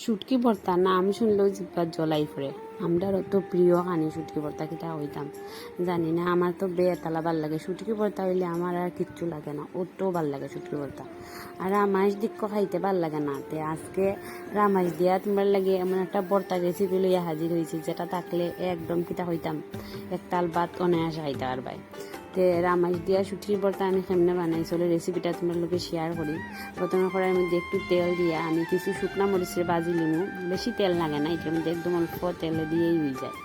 শুটকি ভর্তা নাম শুনলেও জিব্বার জলাই পড়ে। আমার অত প্রিয় খানি শুটকি ভর্তা কিটা হইতাম জানি না। আমার তো বেতালা ভাল লাগে শুটকি ভর্তা হইলে, আমার আর কিচ্ছু লাগে না, অত ভাল লাগে শুটকি ভর্তা। আর রামাইশ দিক্ষ খাইতে ভাল লাগে না। তে আজকে রামাইশ দিয়া তোমার লাগে এমন একটা ভর্তা রেসিপি লইয়া হাজির হয়েছি, যেটা থাকলে একদম কিটা হইতাম এক তাল ভাত অনায়াসে খাইতে পারবাই। তে রামাইশ দিয়া শুটকির ভর্তা আমি কেমনে বানাই চলে রেসিপিটা তোমার লোকে শেয়ার করি। প্রথমে করার মধ্যে একটু তেল দিয়া আমি কিছু শুকনা মরিচের বাজি লিমু, বেশি তেল লাগে না, এটার মধ্যে একদম অল্প তেলে দিয়েই হয়ে যায়।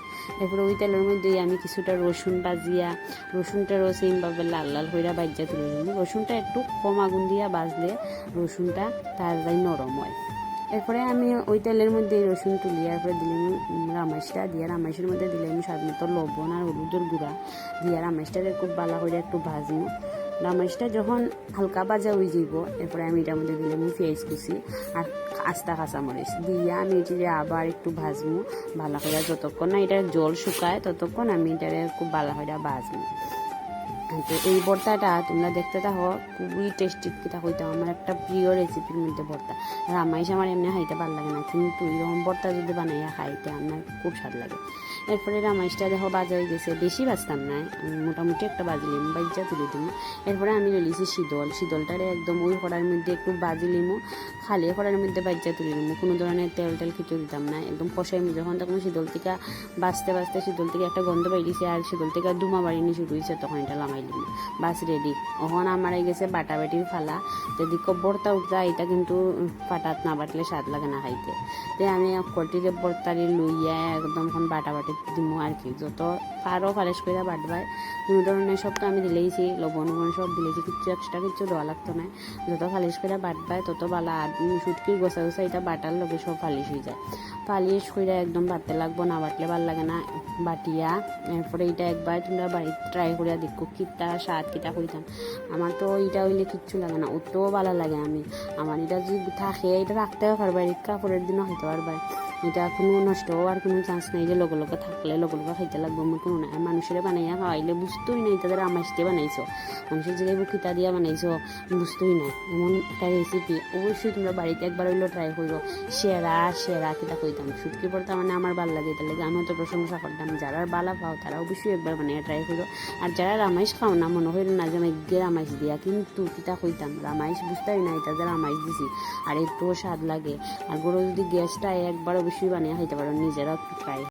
এরপরে ওই তেলের মধ্যে আমি কিছুটা রসুন বাজিয়া, রসুনটা এইভাবে লাল লাল হইয়া বাজিয়া তুলে নিব। রসুনটা একটু কম আগুন দিয়া বাজলে রসুনটা তাড়াতাড়ি নরম হয়। এরপরে আমি ওই তেলের মধ্যে রসুন তুলি, এরপরে দিলাম রামাইশটা দিয়া, রামাইশের মধ্যে দিলাম স্বাদ মতো লবণ আর হলুদের গুঁড়া দিয়া রামাইশটাকে খুব ভালো করে একটু ভাজবো। রামাইশটা যখন হালকা ভাজা হয়ে যাব, এরপরে আমি এটার মধ্যে দিলাম পেঁয়াজ কুচি আর আস্তা কাঁচামরিচ দিয়া আমি এটি আবার একটু ভাজবো ভালো করে। যতক্ষণ না এটার জল শুকায় ততক্ষণ আমি এটারে খুব ভালো করে ভাজবো। তো এই ভর্তাটা তোমরা দেখতে থাকো, খুবই টেস্টি কিটা হইতাম। আমার একটা প্রিয় রেসিপির মধ্যে ভর্তা। রামাইশ আমার এমনি খাইতে ভালো লাগে না, কিন্তু এরকম ভর্তা যদি বানাইয়া খাইতে আমার খুব স্বাদ লাগে। এরপরে রামাইশটা দেখো বাজা হয়ে গেছে, বেশি বাজতাম না, মোটামুটি একটা বাজিলিম বাজ্যা তুলে দিম। এরপরে আমি লইছি শীতলটারে একদম ওই কড়ার মধ্যে একটু বাজিলিমু, খালি কড়ার মধ্যে বাজ্যা তুলে নিমু, কোনো ধরনের তেল কিছু দিতাম না, একদম কষাই যখন তখন শীতল থেকে বাঁচতে শীতল থেকে একটা গন্ধ বাইরেছে আর শীতল থেকে ধুমা বাড়িনি শুরু হয়েছে, তখন এটা লাগাই দিম, বাস রেডি। ওখানে আমার এই গেছে বাটাবাটির ফালা। যদি ভর্তা উঠতা এটা কিন্তু পাটাত না বাটলে স্বাদ লাগে না খাইতে। তো আমি কলটিরে ভর্তারি লইয়া একদম এখন বাটাবাটি দিমু আর কি। যত পারো ফারেস করে বাটবাই, কোনো ধরনের সব তো আমি দিলেইছি, লবণ সব দিলেছি, কিচ্ছু এক্সট্রা কিচ্ছু দেওয়া লাগতো না। যত ফালিশ করে বাটবাই তত ভালো। আর শুটকির গোসা এটা বাটার লগে সব ফালিশ হয়ে যায়। ফালিশ করে একদম বাটতে লাগবো, না বাটলে ভাল লাগে না। বাটিয়া এরপরে এটা একবার তোমরা বাড়িতে ট্রাই করিয়া দেখো কিটা স্বাদ কিটা হইতাম। আমার তো এটা হইলে কিচ্ছু লাগে না, অতও ভালো লাগে। আমার এটা যদি থাকে এটা রাখতেও পারবা, কাপড়ের দিনও খাইতে পারবা। এটা কোনো নষ্ট হওয়ার কোনো চান্স নাই যে লগে লগে থাকলে লগে লগে খাইতে লাগবো আমার কোনো নাই। মানুষের বানাইয়া খাওয়াইলে বুঝতেই নাই তাদের আমাইতে বানাইছো, মানুষের জায়গায় বুকিতা দিয়া বানাইছো, বুঝতেই নাই। এমন একটা রেসিপি অবশ্যই তোমরা বাড়িতে একবার হইলেও ট্রাই করো। সেরা কিটা কইতাম শুটকি ভর্তা মানে আমার ভালো লাগে, তার লাগে আমিও তো প্রশংসা করতাম। যারা বালা পাও তারা অবশ্যই একবার বানিয়ে ট্রাই করো। আর যারা রামাইশ খাও না, মনে হইল না যে আমি রামাইশ দিয়া, কিন্তু কিটা কইতাম রামাইশ বুঝতেই নাই তাদের রামাইশ দিছি, আর একটুও স্বাদ লাগে। আর গরু যদি গ্যাসটা একবার অবশ্যই বানিয়ে খাইতে পারো, নিজেরা ট্রাই